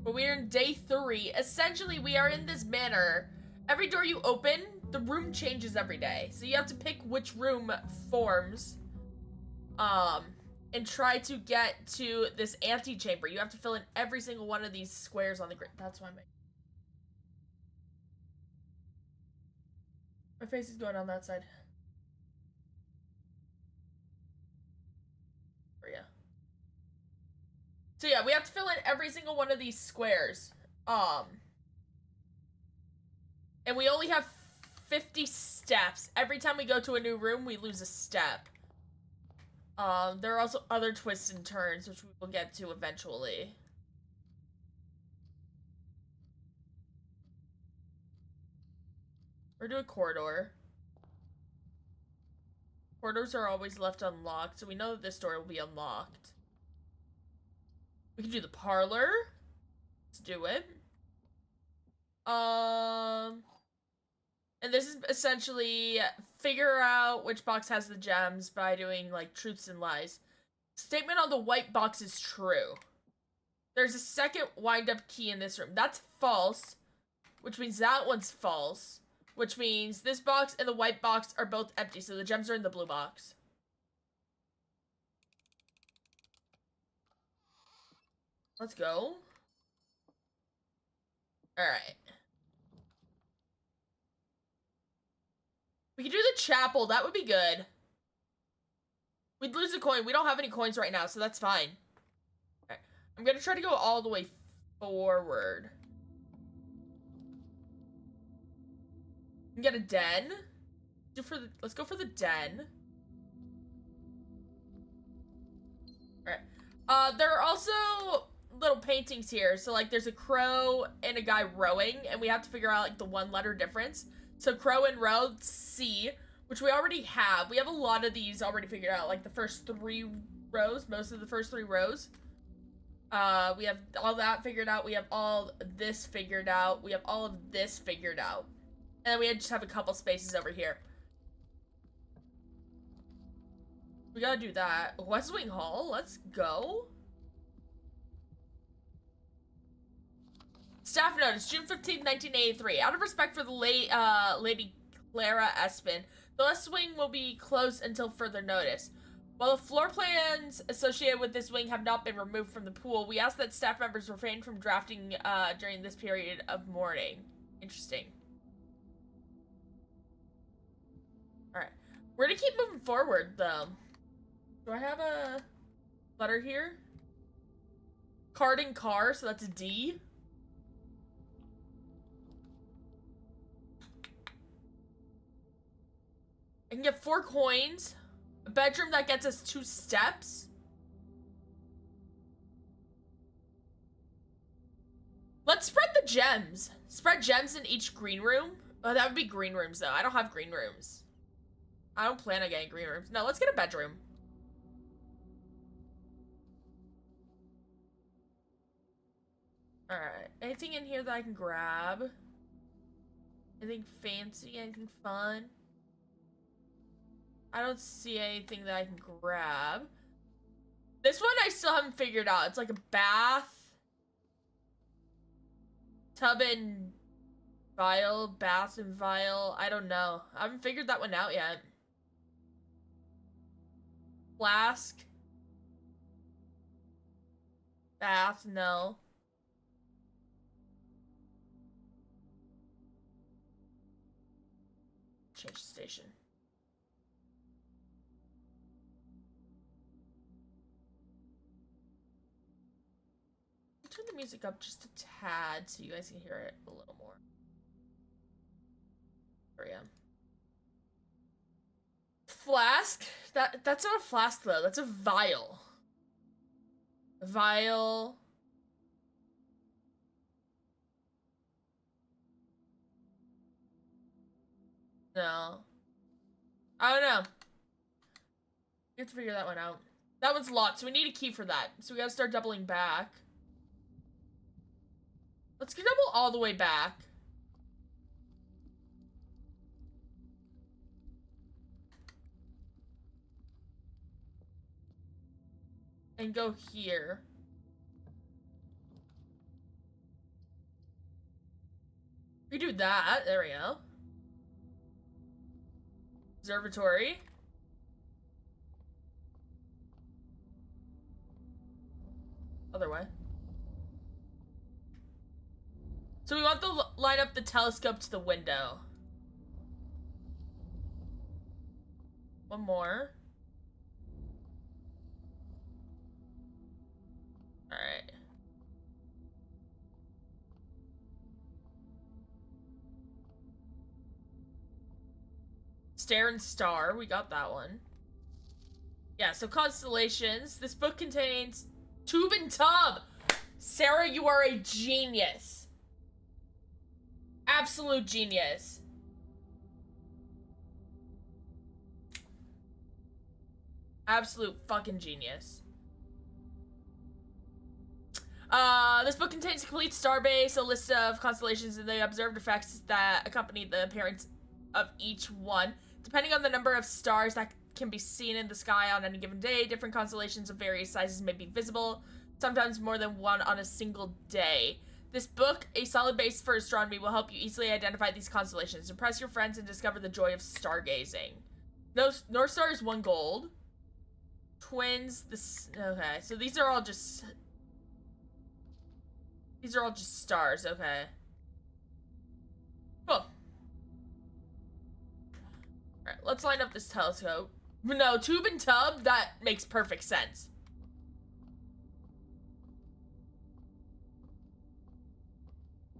But we're in day 3. Essentially, we are in this manner. Every door you open, the room changes every day. So you have to pick which room forms. And try to get to this antechamber. You have to fill in every single one of these squares on the grid. That's why my face is going on that side. For you. So yeah, we have to fill in every single one of these squares. And we only have 50 steps. Every time we go to a new room, we lose a step. There are also other twists and turns, which we will get to eventually. We're doing a corridor. Corridors are always left unlocked, so we know that this door will be unlocked. We can do the parlor. Let's do it. And this is essentially figure out which box has the gems by doing like truths and lies. Statement on the white box is true. There's a second wind-up key in this room. That's false, which means that one's false, which means this box and the white box are both empty, so the gems are in the blue box. Let's go. Alright. We could do the chapel. That would be good. We'd lose a coin. We don't have any coins right now, so that's fine. Right. I'm gonna try to go all the way forward. We can get a den. Let's go for the den. Alright. There are also little paintings here. So, like, there's a crow and a guy rowing, and we have to figure out, like, the one-letter difference. So, crow and row, C, which we already have. We have a lot of these already figured out, like the first 3 rows, most of the first 3 rows. We have all that figured out. We have all this figured out. We have all of this figured out. And then we just have a couple spaces over here. We gotta do that. West Wing Hall, let's go. Staff notice, June 15th, 1983. Out of respect for the late, Lady Clara Espin, the West Wing will be closed until further notice. While the floor plans associated with this wing have not been removed from the pool, we ask that staff members refrain from drafting during this period of mourning. Interesting. Alright. We're gonna keep moving forward, though. Do I have a letter here? Card and car, so that's a D. I can get 4 coins. A bedroom that gets us 2 steps. Let's spread the gems. Spread gems in each green room. Oh, that would be green rooms, though. I don't have green rooms. I don't plan on getting green rooms. No, let's get a bedroom. Alright. Anything in here that I can grab? Anything fancy? Anything fun? I don't see anything that I can grab. This one I still haven't figured out. It's like a bath. Tub and vial. Bath and vial. I don't know. I haven't figured that one out yet. Flask. Bath, no. Change station. Turn the music up just a tad so you guys can hear it a little more. There we go. Flask? That's not a flask though, that's a vial. Vial. No. I don't know. We have to figure that one out. That one's locked, so we need a key for that. So we gotta start doubling back. Let's double all the way back. And go here. We do that. There we go. Observatory. Other way. So we want to line up the telescope to the window. One more. Alright. Stare and Star. We got that one. Yeah, so constellations. This book contains Tube and Tub. Sarah, you are a genius. Absolute genius. Absolute fucking genius. This book contains a complete starbase, a list of constellations, and the observed effects that accompany the appearance of each one. Depending on the number of stars that can be seen in the sky on any given day, different constellations of various sizes may be visible, sometimes more than one on a single day. This book, a solid base for astronomy, will help you easily identify these constellations, impress your friends, and discover the joy of stargazing. North Star is 1 gold. Twins, okay, so these are all just stars, okay. Cool. Alright, let's line up this telescope. No, Tube and Tub, that makes perfect sense.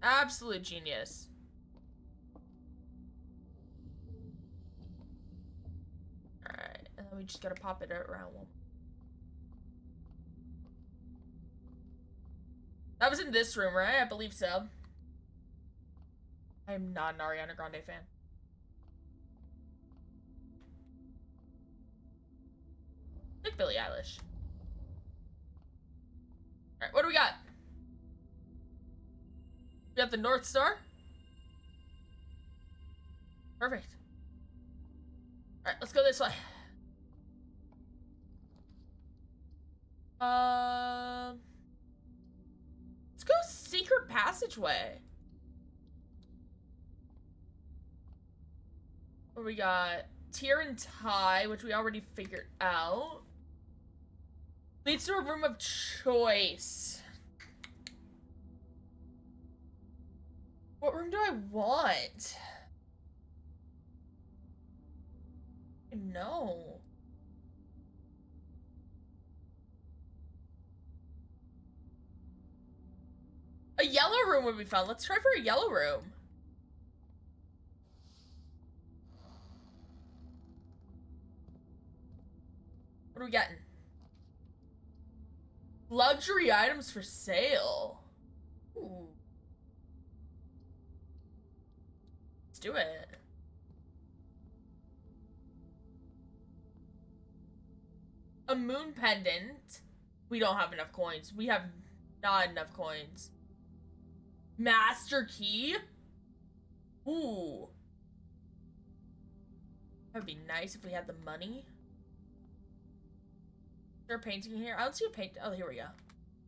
Absolute genius. Alright, and then we just gotta pop it around one. That was in this room, right? I believe so. I am not an Ariana Grande fan. Like Billie Eilish. Alright, what do we got? We got the North Star. Perfect. Alright, let's go this way. Let's go secret passageway. What we got? Tier and tie, which we already figured out. Leads to a room of choice. What room do I want? No. A yellow room would be fun. Let's try for a yellow room. What are we getting? Luxury items for sale. Ooh. Let's do it. A moon pendant. We don't have enough coins. We have not enough coins. Master key? Ooh. That would be nice if we had the money. Is there a painting here? I don't see a paint. Oh, here we go.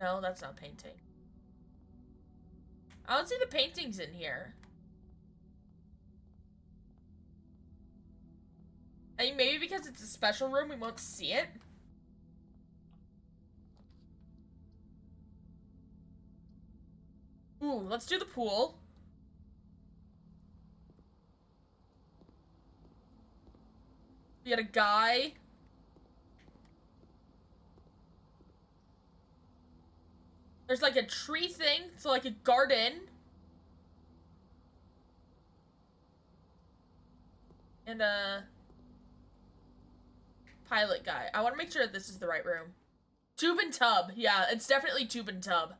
No, that's not painting. I don't see the paintings in here. I mean, maybe because it's a special room, we won't see it. Ooh, let's do the pool. We got a guy. There's like a tree thing, so like a garden. And a pilot guy. I want to make sure that this is the right room. Tube and Tub. Yeah, it's definitely Tube and Tub.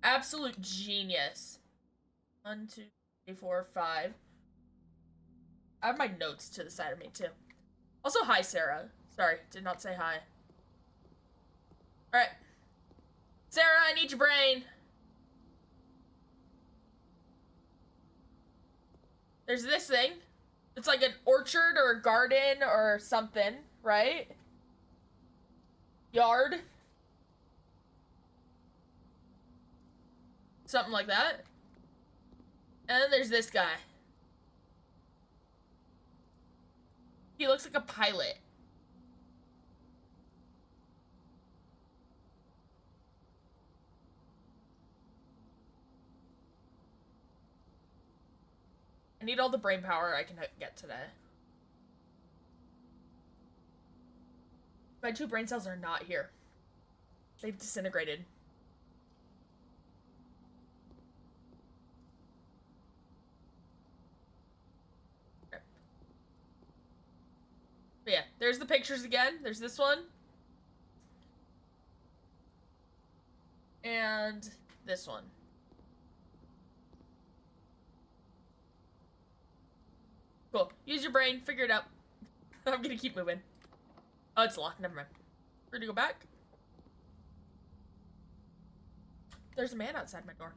Absolute genius. 1, 2, 3, 4, 5. I have my notes to the side of me too. Also, hi, Sarah. Sorry, did not say hi. Alright. Sarah, I need your brain. There's this thing. It's like an orchard or a garden or something, right? Yard. Something like that. And then there's this guy. He looks like a pilot. I need all the brain power I can get today. My 2 brain cells are not here. They've disintegrated. Okay. But yeah, there's the pictures again. There's this one. And this one. Cool. Use your brain. Figure it out. I'm gonna keep moving. Oh, it's locked. Never mind. We're gonna go back. There's a man outside my door.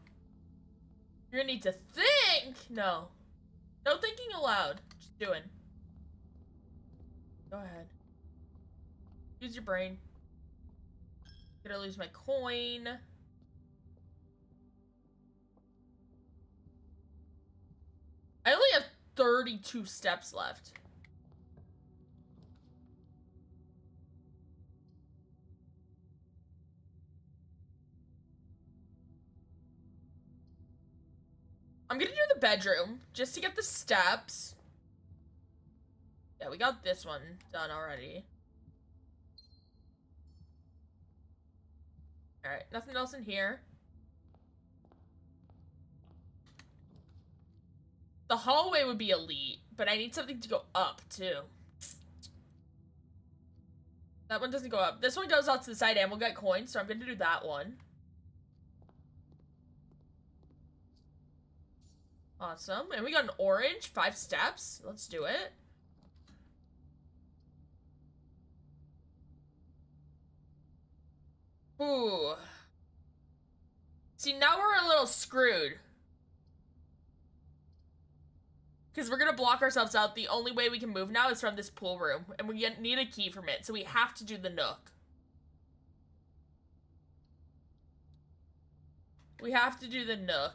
You're gonna need to think! No. No thinking aloud. Just doing. Go ahead. Use your brain. Gonna lose my coin. I only have 32 steps left. I'm gonna do the bedroom just to get the steps. Yeah, we got this one done already. Alright, nothing else in here. The hallway would be elite, but I need something to go up, too. That one doesn't go up. This one goes out to the side and we'll get coins, so I'm gonna do that one. Awesome. And we got an orange. 5 steps. Let's do it. Ooh. See, now we're a little screwed. Because we're gonna block ourselves out. The only way we can move now is from this pool room. And we need a key from it, so we have to do the Nook. We have to do the Nook.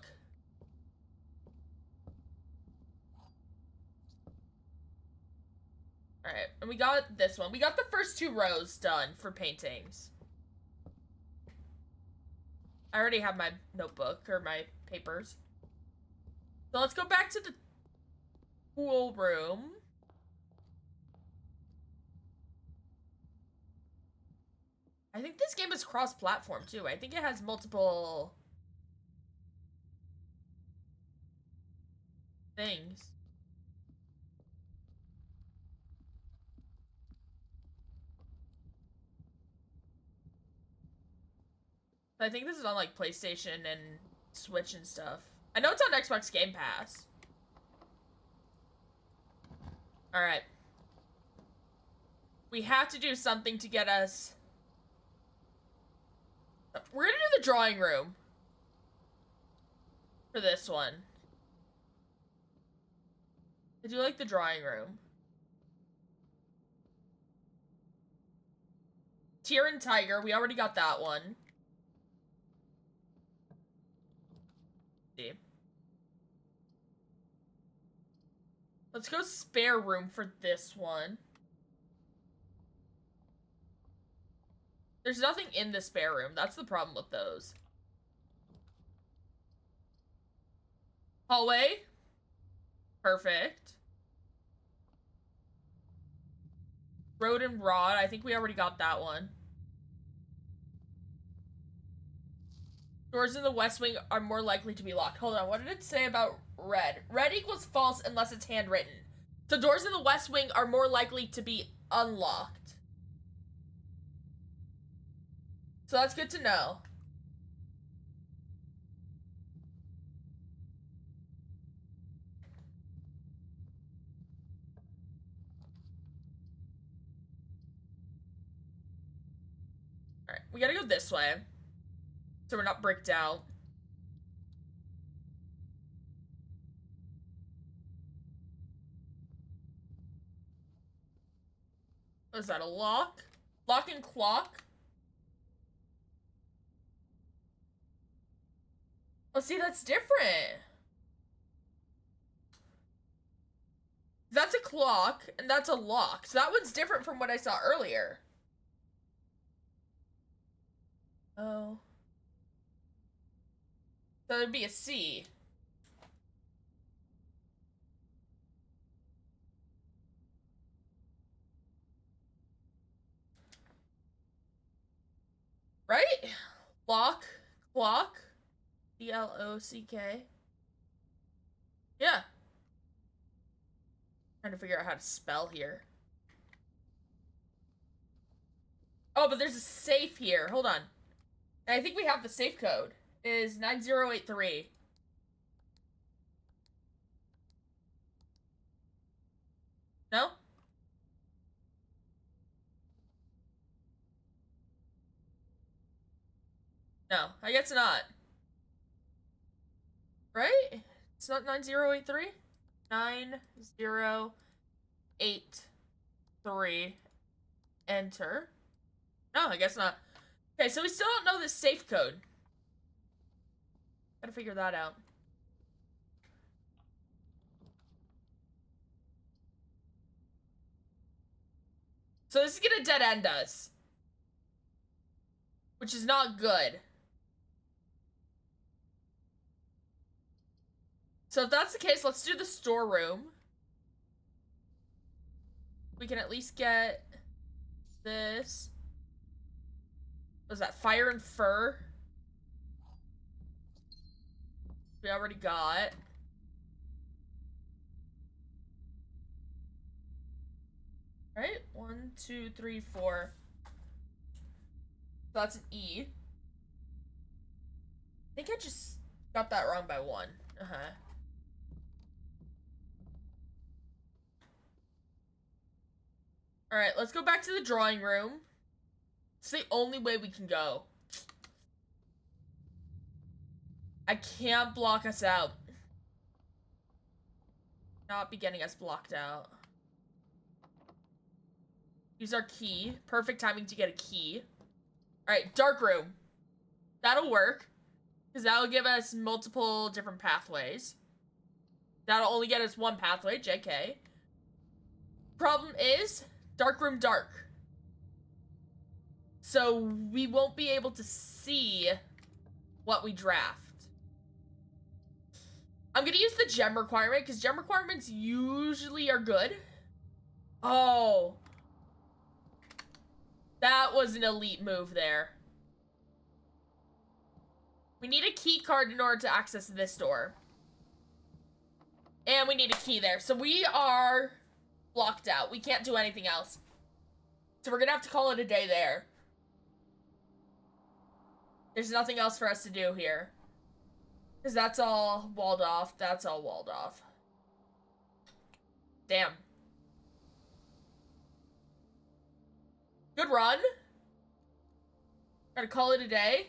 Alright, and we got this one. We got the first 2 rows done for paintings. I already have my notebook, or my papers. So let's go back to the pool room. I think this game is cross-platform, too. I think it has multiple things. I think this is on, like, PlayStation and Switch and stuff. I know it's on Xbox Game Pass. Alright. We have to do something to get us... We're gonna do the drawing room. For this one. I do like the drawing room. Tyr Tiger, we already got that one. Let's go spare room for this one. There's nothing in the spare room. That's the problem with those. Hallway. Perfect. Road and Rod. I think we already got that one. Doors in the West Wing are more likely to be locked. Hold on, what did it say about red? Red equals false unless it's handwritten. So doors in the West Wing are more likely to be unlocked. So that's good to know. Alright, we gotta go this way. So we're not bricked out. What is that, a lock? Lock and clock? Oh, see, that's different. That's a clock, and that's a lock. So that one's different from what I saw earlier. Oh. So it'd be a C. Right? Lock. Clock. C-L-O-C-K. Yeah. Trying to figure out how to spell here. Oh, but there's a safe here. Hold on. I think we have the safe code. It is 9083. No? No, I guess not. Right? It's not 9083? 9083. Enter. No, I guess not. Okay, so we still don't know the safe code. Gotta figure that out. So this is gonna dead end us. Which is not good. So if that's the case, let's do the storeroom. We can at least get this. What was that? Fire and fur? We already got. Right? 1, 2, 3, 4. So that's an E. I think I just got that wrong by 1. Uh-huh. Alright, let's go back to the drawing room. It's the only way we can go. I can't block us out. Not be getting us blocked out. Use our key. Perfect timing to get a key. Alright, dark room. That'll work. Because that'll give us multiple different pathways. That'll only get us one pathway, JK. Problem is, dark room dark. So we won't be able to see what we draft. I'm gonna use the gem requirement, because gem requirements usually are good. Oh. That was an elite move there. We need a key card in order to access this door. And we need a key there. So we are blocked out. We can't do anything else. So we're gonna have to call it a day there. There's nothing else for us to do here. Because that's all walled off. That's all walled off. Damn. Good run. Gotta call it a day.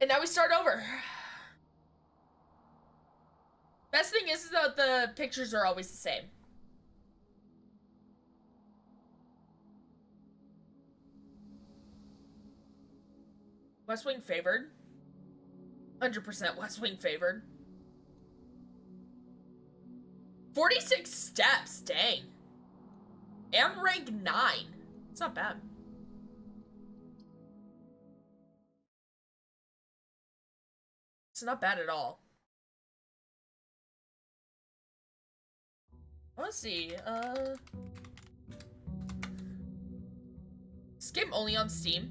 And now we start over. Best thing is that the pictures are always the same. West Wing favored. 100% West Wing favored. 46 steps, dang. And rank 9. It's not bad. It's not bad at all. Let's see, this game only on Steam?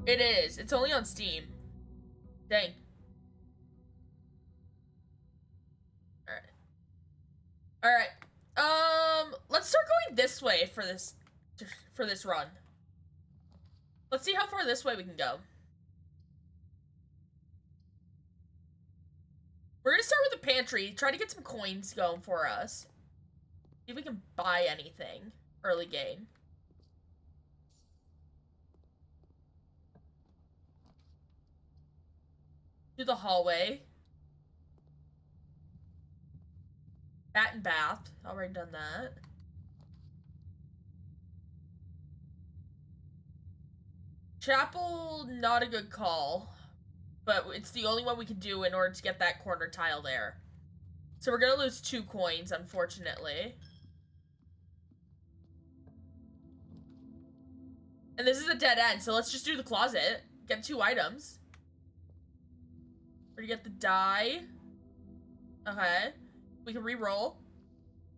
It is. It's only on Steam. Dang. Alright. Let's start going this way for this run. Let's see how far this way we can go. We're gonna start with the pantry, try to get some coins going for us. See if we can buy anything early game. Do the hallway. Bat and bath. Already done that. Chapel, not a good call. But it's the only one we can do in order to get that corner tile there. So we're gonna lose 2 coins, unfortunately. And this is a dead end, so let's just do the closet. Get 2 items. We're gonna get the die. Okay. We can re-roll.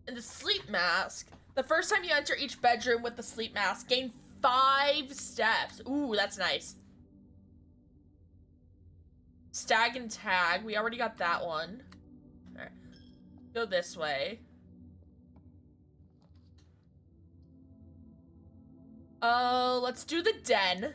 And the sleep mask. The first time you enter each bedroom with the sleep mask, gain 5 steps. Ooh, that's nice. Stag and tag. We already got that one. Alright. Go this way. Let's do the den.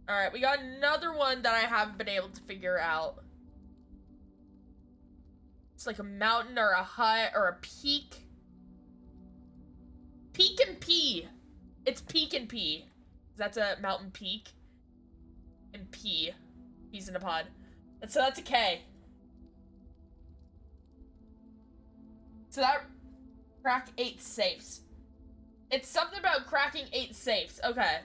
Alright, we got another one that I haven't been able to figure out. It's like a mountain or a hut or a peak. Peak and P. It's peak and P. That's a mountain peak. And P. P's in a pod. And so that's a K. So that crack 8 safes. It's something about cracking 8 safes. Okay.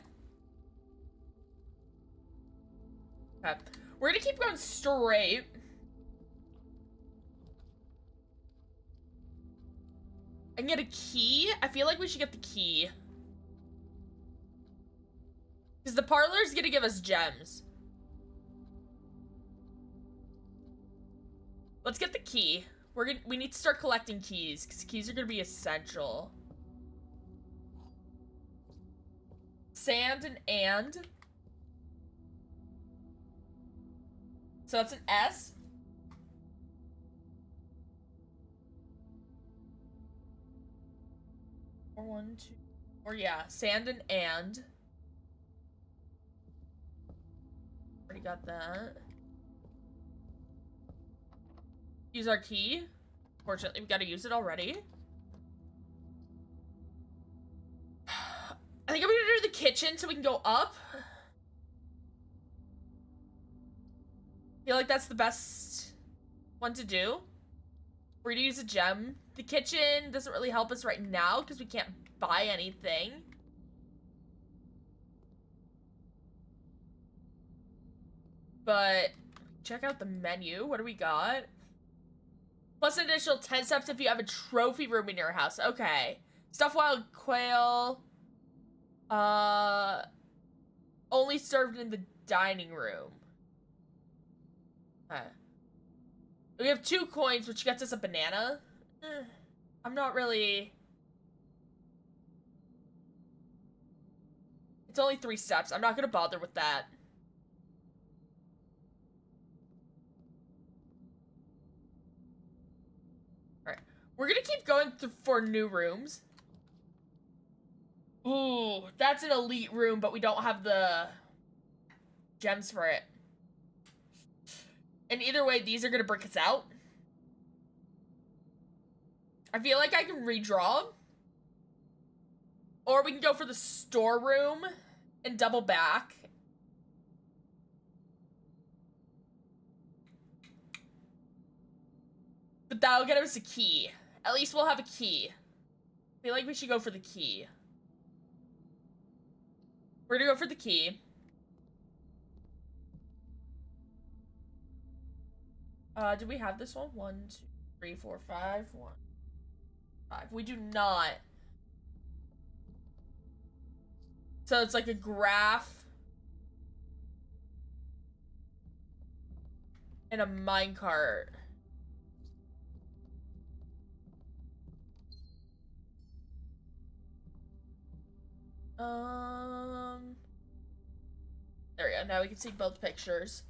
Okay. We're gonna keep going straight. And get a key. I feel like we should get the key. Because the parlor's gonna give us gems. Let's get the key. We need to start collecting keys, because keys are gonna be essential. Sand and. So that's an S. Or 1, 2. Or yeah, sand and. Already got that. Use our key. Fortunately, we've got to use it already. I think I'm gonna do the kitchen so we can go up. I feel like that's the best one to do. We're gonna use a gem. The kitchen doesn't really help us right now because we can't buy anything. But check out the menu. What do we got? Plus an additional 10 steps if you have a trophy room in your house. Okay. Stuffed wild quail. Only served in the dining room. Okay. We have 2 coins, which gets us a banana. I'm not really... It's only 3 steps. I'm not gonna bother with that. Alright. We're gonna keep going for new rooms. Ooh, that's an elite room, but we don't have the gems for it. And either way, these are gonna break us out. I feel like I can redraw. Or we can go for the storeroom and double back. But that'll get us a key. At least we'll have a key. I feel like we should go for the key. We're gonna go for the key. Do we have this one? 1, 2, 3, 4, 5. 1, 5. We do not. So it's like a graph. And a minecart. There we go. Now we can see both pictures.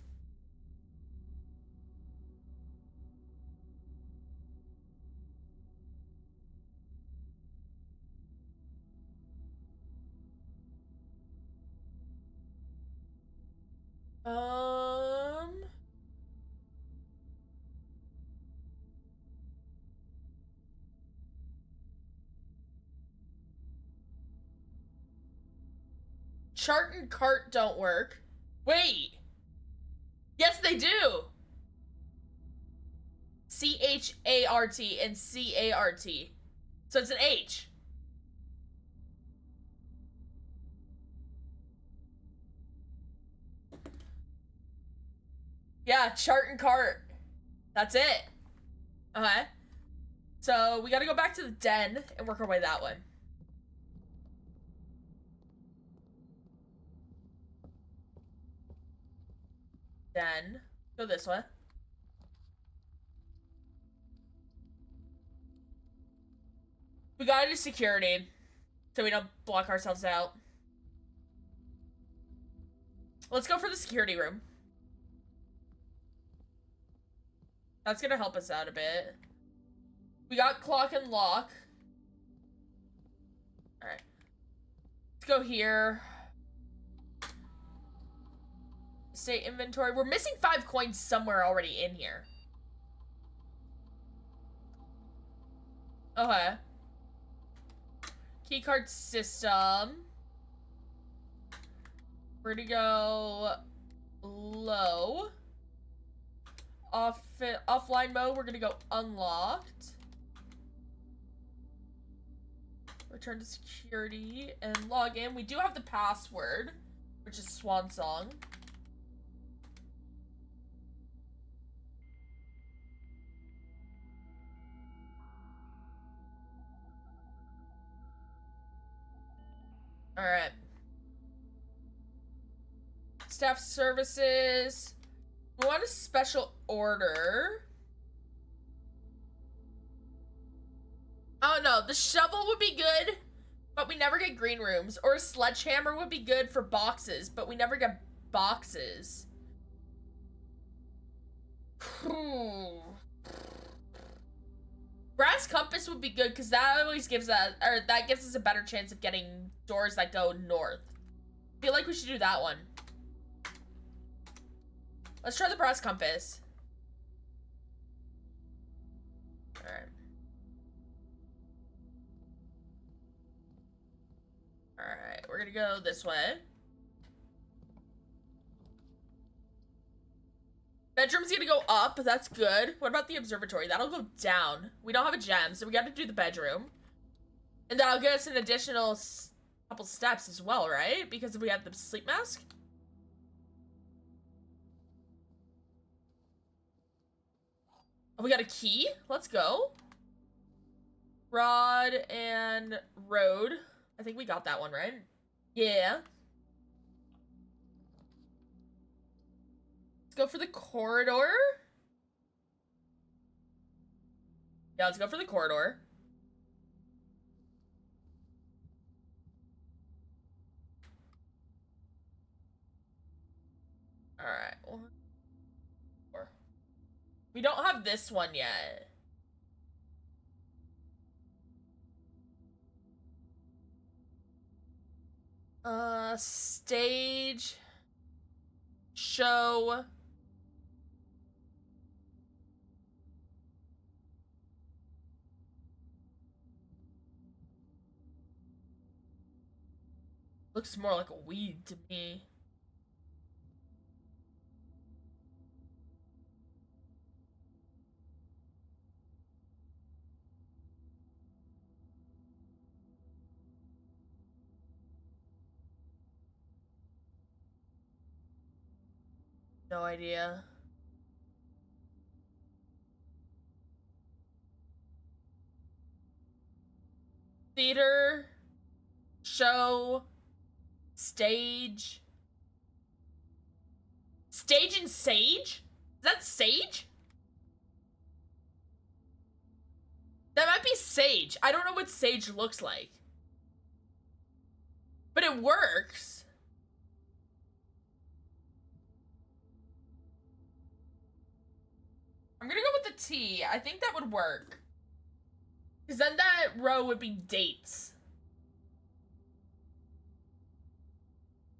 Chart and cart don't work. Wait. Yes, they do. C-H-A-R-T and C-A-R-T. So it's an H. Yeah, chart and cart. That's it. Okay. So we gotta go back to the den and work our way that way. Den. Go this way. We gotta do security so we don't block ourselves out. Let's go for the security room. That's gonna help us out a bit. We got clock and lock. Alright. Let's go here. State inventory. We're missing 5 coins somewhere already in here. Okay. Keycard system. We're gonna go low. Offline mode, we're gonna go unlocked. Return to security and log in. We do have the password, which is Swan Song. Alright. Staff services. We want a special order. Oh no, the shovel would be good, but we never get green rooms. Or a sledgehammer would be good for boxes, but we never get boxes. Brass compass would be good because that always gives us, or that gives us a better chance of getting doors that go north. I feel like we should do that one. Let's try the brass compass. Alright. Alright, we're gonna go this way. Bedroom's gonna go up, that's good. What about the observatory? That'll go down. We don't have a gem, so we gotta do the bedroom. And that'll get us an additional couple steps as well, right? Because we have the sleep mask. Oh, we got a key? Let's go. Rod and road. I think we got that one, right? Yeah. Let's go for the corridor. Yeah, let's go for the corridor. Alright. We don't have this one yet. Stage. Show. Looks more like a weed to me. No idea. Theater. Show. Stage. Stage and sage? Is that sage? That might be sage. I don't know what sage looks like. But it works. I'm gonna go with the T. I think that would work. Because then that row would be dates.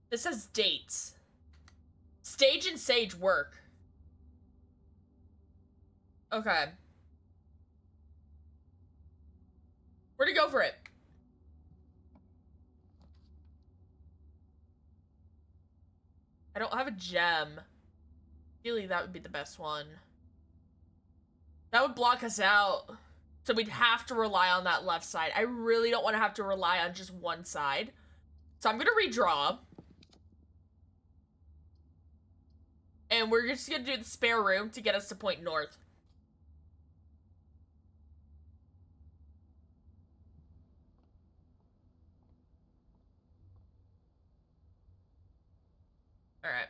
This says dates. Stage and sage work. Okay. We're gonna go for it. I don't have a gem. Really, that would be the best one. That would block us out. So we'd have to rely on that left side. I really don't want to have to rely on just one side. So I'm going to redraw. And we're just going to do the spare room to get us to point north. Alright.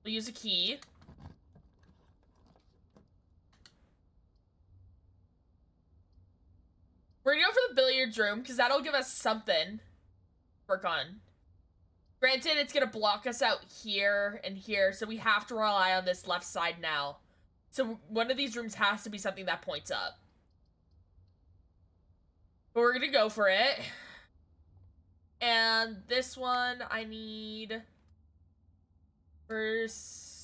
We'll use a key. We're gonna go for the billiards room, because that'll give us something to work on. Granted, it's gonna block us out here and here, so we have to rely on this left side now. So one of these rooms has to be something that points up. But we're gonna go for it. And this one, I need... First...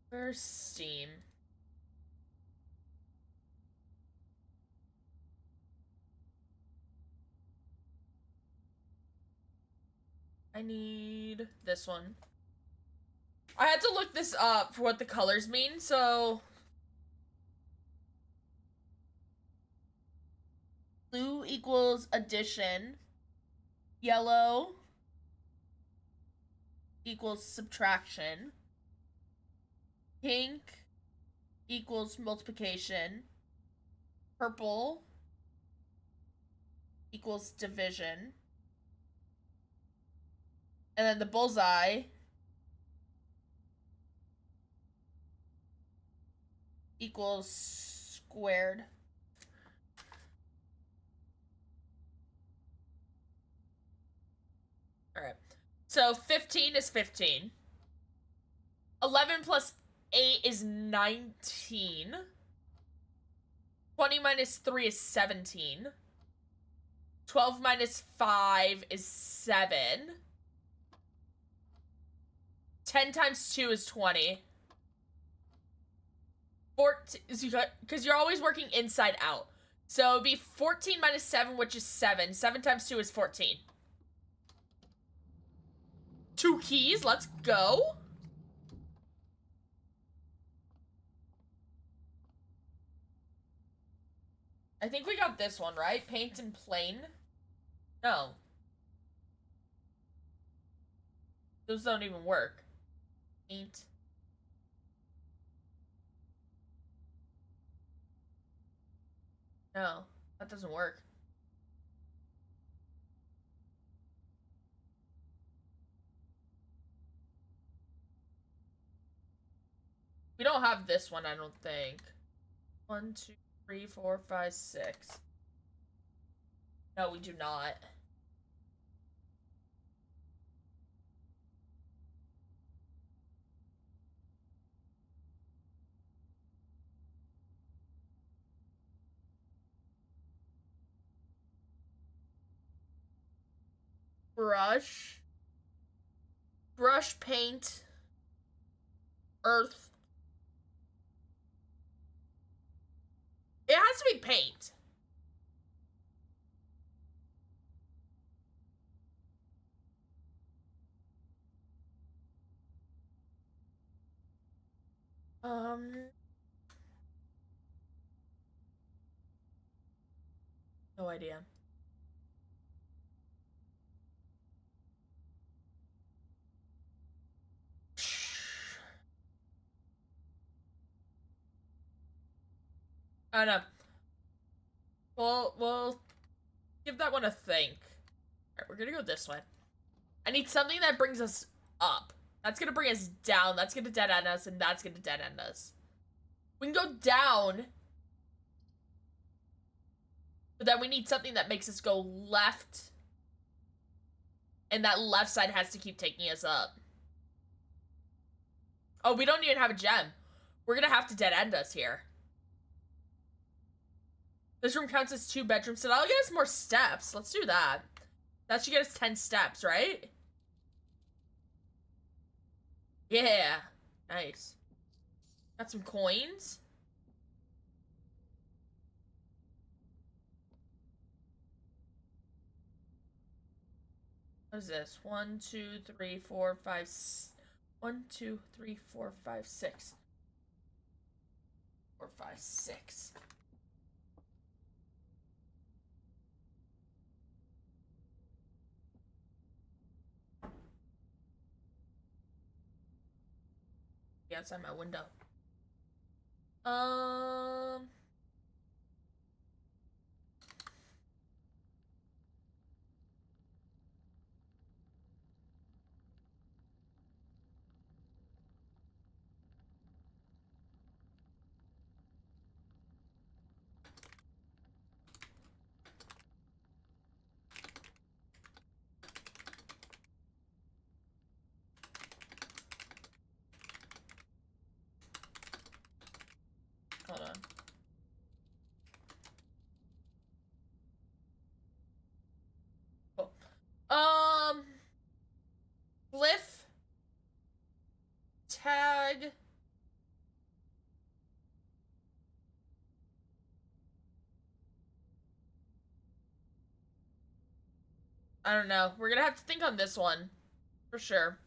First steam. I need this one. I had to look this up for what the colors mean, so... Blue equals addition. Yellow equals subtraction. Pink equals multiplication. Purple equals division. And then the bullseye equals squared. Alright. So 15 is 15. 11 plus 8 is 19. 20 minus 3 is 17. 12 minus 5 is 7. 10 times 2 is 20. 14, because you're always working inside out. So it'd be 14 minus 7, which is 7. 7 times 2 is 14. 2 keys, let's go. I think we got this one, right? Paint and plain? No. Those don't even work. Paint. No, that doesn't work. We don't have this one, I don't think. 1, 2, 3, 4, 5, 6. No, we do not. Brush. Brush, paint. Earth. It has to be paint. No idea. I don't know. We'll give that one a think. Alright, we're gonna go this way. I need something that brings us up. That's gonna bring us down. That's gonna dead end us, and that's gonna dead end us. We can go down. But then we need something that makes us go left. And that left side has to keep taking us up. Oh, we don't even have a gem. We're gonna have to dead end us here. This room counts as 2 bedrooms, so that'll get us more steps. Let's do that. That should get us 10 steps, right? Yeah. Nice. Got some coins. What is this? 1, 2, 3, 4, 5, 1, 2, 3, 4, 5, 6. 4, 5, 6. Outside my window. Hold on. Glyph. Tag. I don't know. We're gonna have to think on this one. For sure.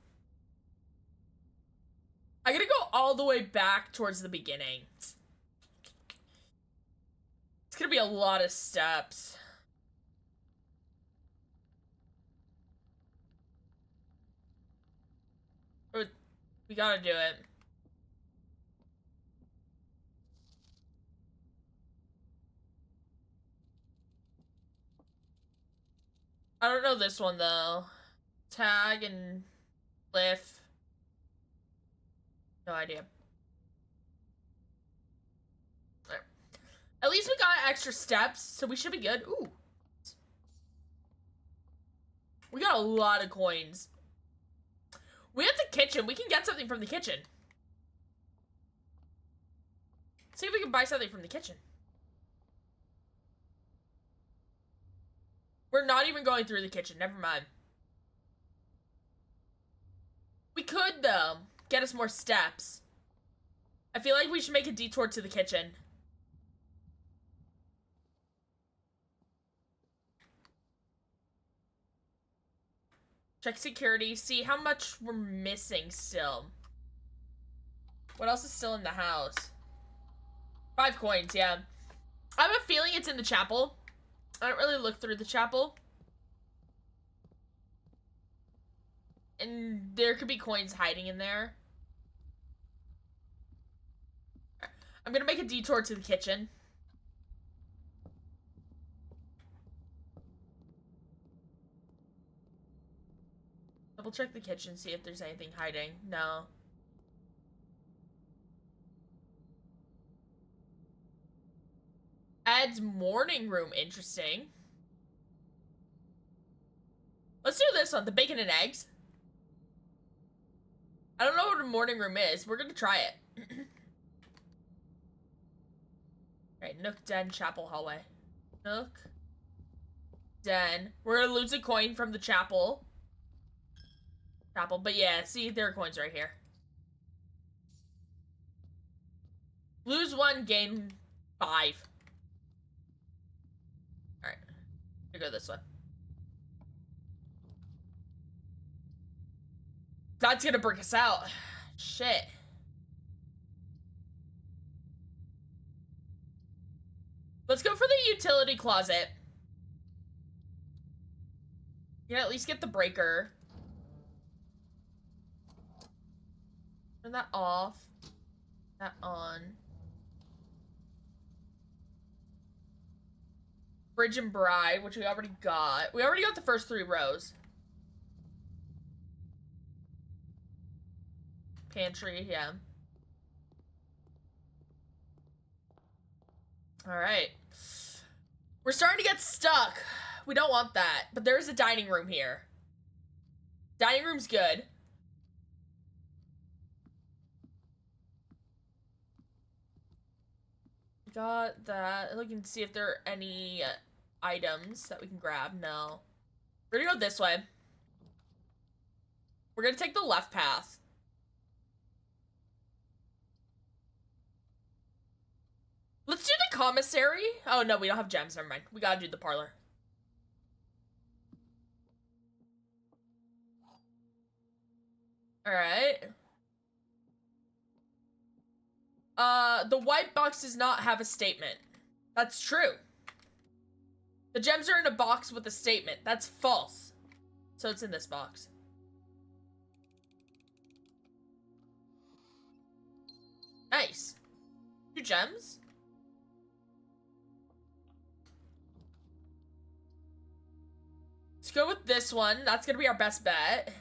I gotta go all the way back towards the beginning. It's gonna be a lot of steps. We gotta do it. I don't know this one though. Tag and Glyph. No idea. Right. At least we got extra steps, so we should be good. Ooh. We got a lot of coins. We have the kitchen. We can get something from the kitchen. Let's see if we can buy something from the kitchen. We're not even going through the kitchen. Never mind. We could, though, get us more steps. I feel like we should make a detour to the kitchen. Check security. See how much we're missing still. What else is still in the house? 5 coins, yeah. I have a feeling it's in the chapel. I don't really look through the chapel. And there could be coins hiding in there. I'm gonna make a detour to the kitchen. Double check the kitchen, see if there's anything hiding. No. Adds morning room, interesting. Let's do this one, the bacon and eggs. I don't know what a morning room is. We're gonna try it. Alright, Nook, Den, Chapel, Hallway. Nook, Den. We're gonna lose a coin from the chapel. But yeah, see, there are coins right here. Lose 1, gain 5. Alright. We'll go this way. That's gonna break us out. Shit. Let's go for the utility closet. You can at least get the breaker. Turn that off. That on. Bridge and Bride, which we already got. We already got the first 3 rows. Pantry, yeah. Alright. We're starting to get stuck. We don't want that. But there is a dining room here. Dining room's good. Got that. Look and see if there are any items that we can grab. No. We're gonna go this way. We're gonna take the left path. Let's do the commissary. Oh, no, we don't have gems. Never mind. We gotta do the parlor. Alright. The white box does not have a statement. That's true. The gems are in a box with a statement. That's false. So it's in this box. Nice. 2 gems? Let's go with this one. That's gonna be our best bet.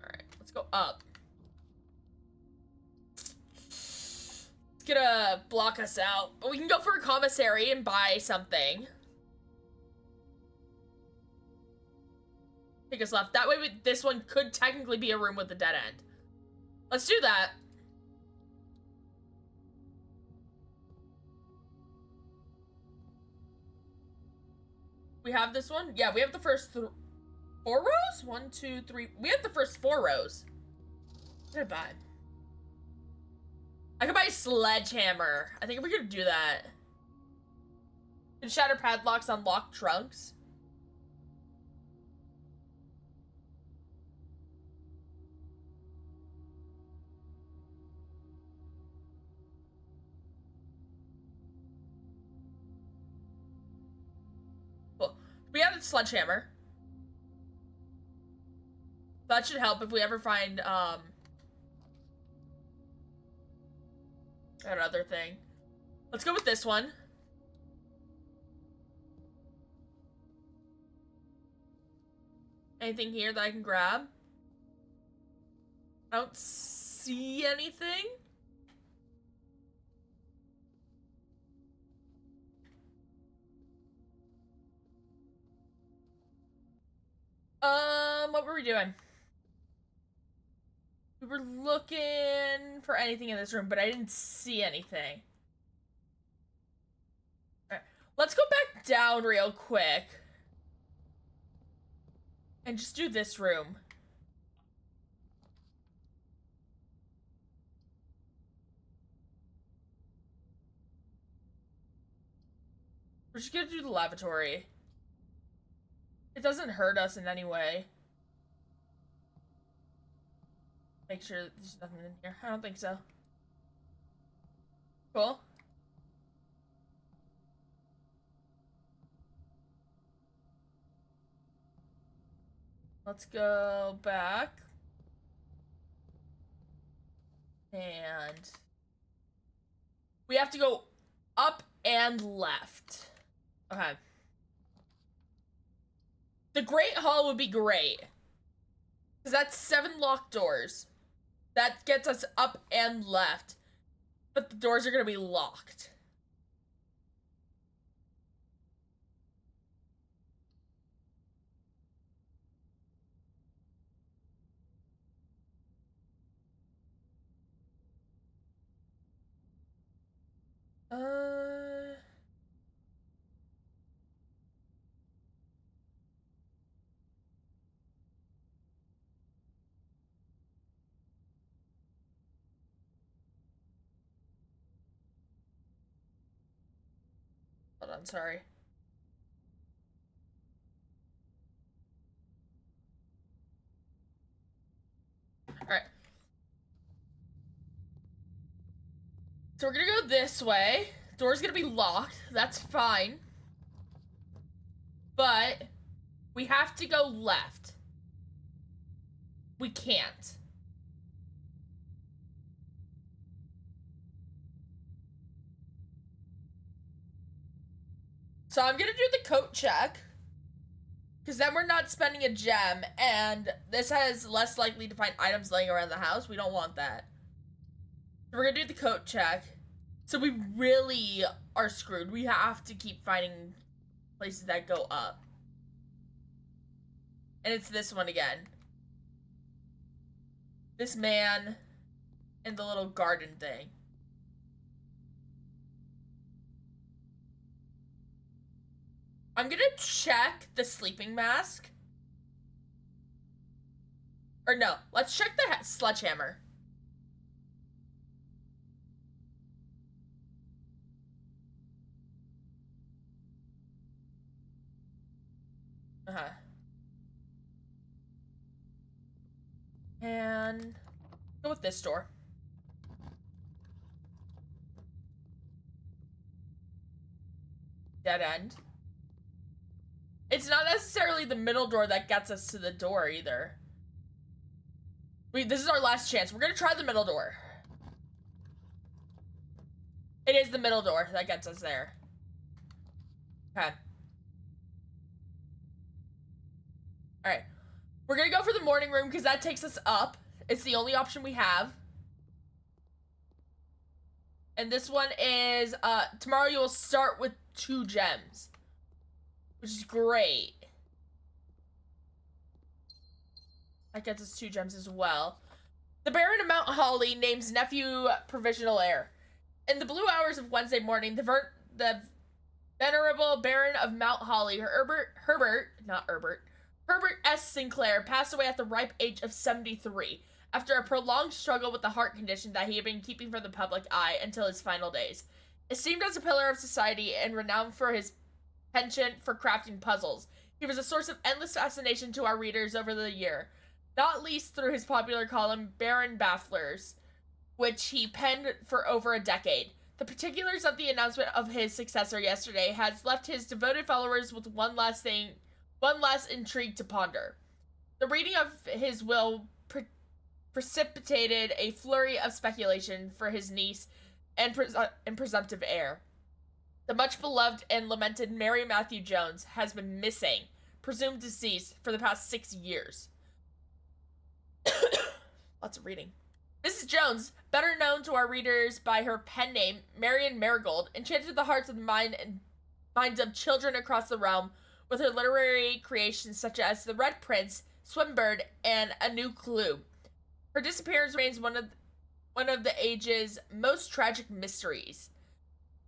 Alright, let's go up. It's gonna block us out. But we can go for a commissary and buy something. Take us left. That way this one could technically be a room with a dead end. Let's do that. We have this one? Yeah, we have the first 4 rows? 1, 2, 3. We have the first 4 rows. What did I buy? I could buy a sledgehammer. I think we're gonna do that. Can shatter padlocks, unlock trunks. We have a sledgehammer. That should help if we ever find, that other thing. Let's go with this one. Anything here that I can grab? I don't see anything. What were we doing? We were looking for anything in this room, but I didn't see anything. Alright, let's go back down real quick. And just do this room. We're just gonna do the lavatory. It doesn't hurt us in any way. Make sure there's nothing in here. I don't think so. Cool. Let's go back. And we have to go up and left. Okay. The Great Hall would be great. Because that's 7 locked doors. That gets us up and left. But the doors are going to be locked. Hold on, sorry. Alright. So we're gonna go this way. Door's gonna be locked. That's fine. But we have to go left. We can't. So I'm gonna do the coat check. Because then we're not spending a gem, and this has less likely to find items laying around the house. We don't want that. So we're gonna do the coat check. So we really are screwed. We have to keep finding places that go up. And it's this one again. This man and the little garden thing. I'm gonna check the sleeping mask. Or no, let's check the sledgehammer. And go with this door. Dead end. It's not necessarily the middle door that gets us to the door either. This is our last chance. We're gonna try the middle door. It is the middle door that gets us there. Okay. Alright. We're gonna go for the morning room because that takes us up. It's the only option we have. And this one is, tomorrow you will start with 2 gems. Which is great. That gets us 2 gems as well. The Baron of Mount Holly names nephew provisional heir. In the blue hours of Wednesday morning, the venerable Baron of Mount Holly, Herbert S. Sinclair, passed away at the ripe age of 73 after a prolonged struggle with the heart condition that he had been keeping from the public eye until his final days. Esteemed as a pillar of society and renowned for his penchant for crafting puzzles, he was a source of endless fascination to our readers over the year, not least through his popular column Baron Bafflers, which he penned for over a decade. The particulars of the announcement of his successor yesterday has left his devoted followers with one last intrigue to ponder. The reading of his will precipitated a flurry of speculation for his niece and presumptive heir. The much beloved and lamented Mary Matthew Jones has been missing, presumed deceased, for the past 6 years. Lots of reading. Mrs. Jones, better known to our readers by her pen name, Marian Marigold, enchanted the hearts and minds of children across the realm with her literary creations such as The Red Prince, Swinburne, and A New Clue. Her disappearance remains one of the age's most tragic mysteries.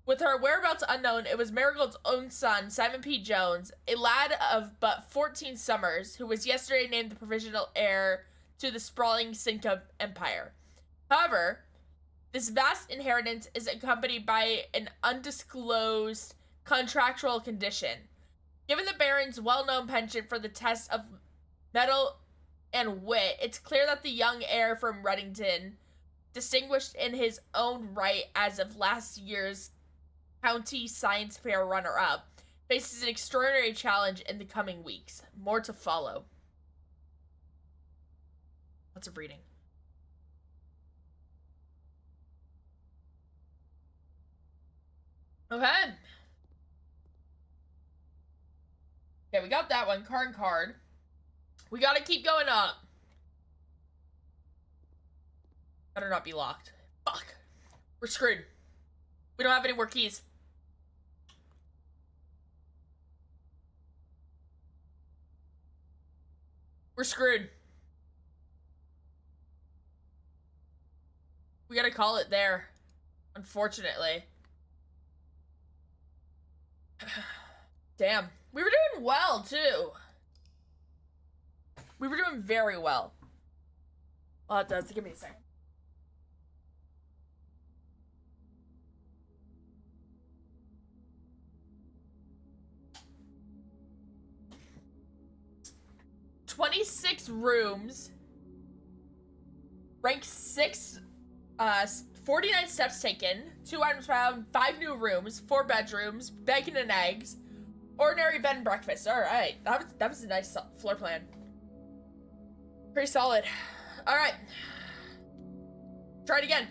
With her whereabouts unknown, it was Marigold's own son, Simon P. Jones, a lad of but 14 summers, who was yesterday named the provisional heir to the sprawling Cinca Empire. However, this vast inheritance is accompanied by an undisclosed contractual condition. Given the Baron's well-known penchant for the test of mettle and wit, it's clear that the young heir from Reddington, distinguished in his own right as of last year's County Science Fair runner-up, faces an extraordinary challenge in the coming weeks. More to follow. Lots of reading. Okay. Okay, we got that one. Card. We gotta keep going up. Better not be locked. Fuck. We're screwed. We don't have any more keys. We're screwed. We gotta call it there. Unfortunately. Damn. We were doing well, too. We were doing very well. Oh, it does. Give me a second. "26 rooms. Rank 6. 49 steps taken. 2 items found. 5 new rooms. 4 bedrooms. Bacon and eggs. Ordinary bed and breakfast." Alright. That was a nice floor plan. Pretty solid. Alright. Try it again.